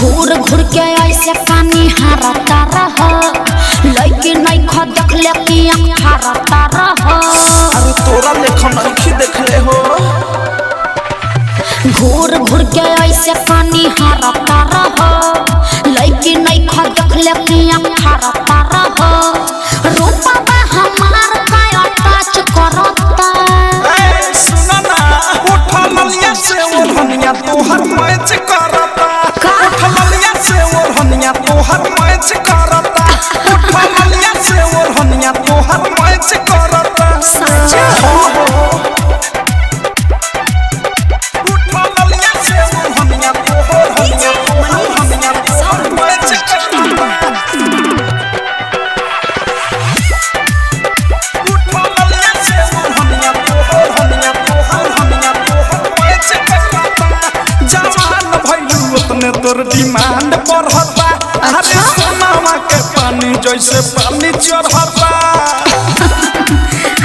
घूर घूर के ऐसे पानी हारता रह लइके नहीं ख देख ले कि हारता रह अरे तोरा लेखन नहीं देखले हो घूर घूर के ऐसे पानी हारता रह लइके नहीं ख देख ले कि हारता रह रूपा बा हमार का टच करता ए सुना ना उठा ललिया से ओढ़निया तोहर मैच करता उठा ललिया से ओढ़निया तोहर मैच करता उठा ललिया से ओढ़निया तोहर मैच करता सच उठा ललिया से ओढ़निया तोहर मैच करता उठा ललिया से ओढ़निया तोहर मैच करता जवान भइलू उतने तोर डिमांड बढ़ता अरे सोनावा के पानी जैसे पानी चढ़ता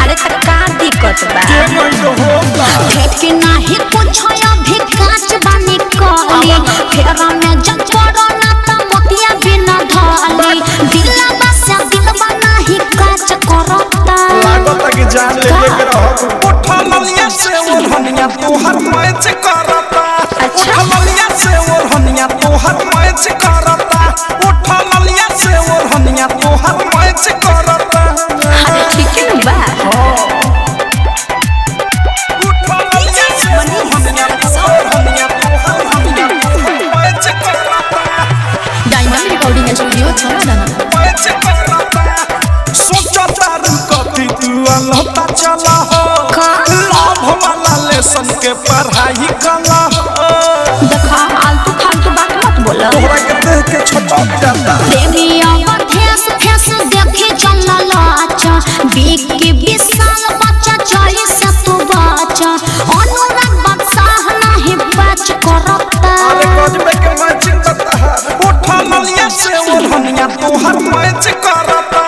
अरे त का दिक्कत बा के गइल होगा भेट के नाही कुछ अभी काच बानी कहली फेरा में जब कोरोना त मोतिया बिना ढाली दिलवा बसा दिलवा नाही काच करता लागत कि जान ले के रहब उठा ललिया से ओढ़निया तोहर मैच करता उठा ललिया से ओढ़निया तोहर मैच करता उठा ललिया से ओढ़निया तोहर मैच करता अरे ठीक है बा उठा ललिया से ओढ़निया तोहर मैच करता डायमंड रिकॉर्डिंग स्टूडियो छाना मैच करता सोचता रुकती तू अलहता चला हो लाभ वाला लेसन के पढ़ाई कला हो देखा आलतू फालतू बात मत बोला तोहरा के देख के छटक जाता देवी अवधेश फेस देखे चलल अच्छा बीक के विशाल बच्चा चले से तू बच्चा अनुराग बादशाह नहीं बच करता अरे गजबे के मैं चिंता है उठा ललिया से ओढ़निया तोहर मैच करता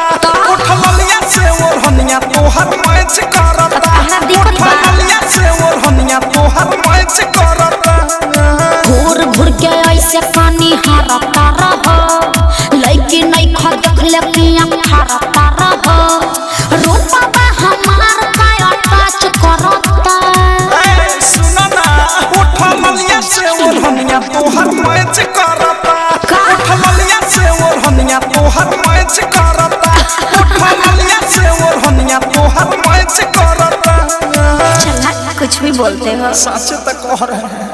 उठा ललिया से ओढ़निया तोहर मैच करता उठा ललिया से ओढ़निया तोहर मैच करता घूर घूर के ऐसे पानी हारता रह लइके नहीं ख देख ले कि हारता रह रूपा बा हमार का टच करता ए सुना ना उठा ललिया से ओढ़निया तोहर मैच करता उठा ललिया से ओढ़निया तोहर मैच करता उठा ललिया से ओढ़निया तोहर मैच करता चला कुछ भी बोलते हो सच तो कह रहे हैं।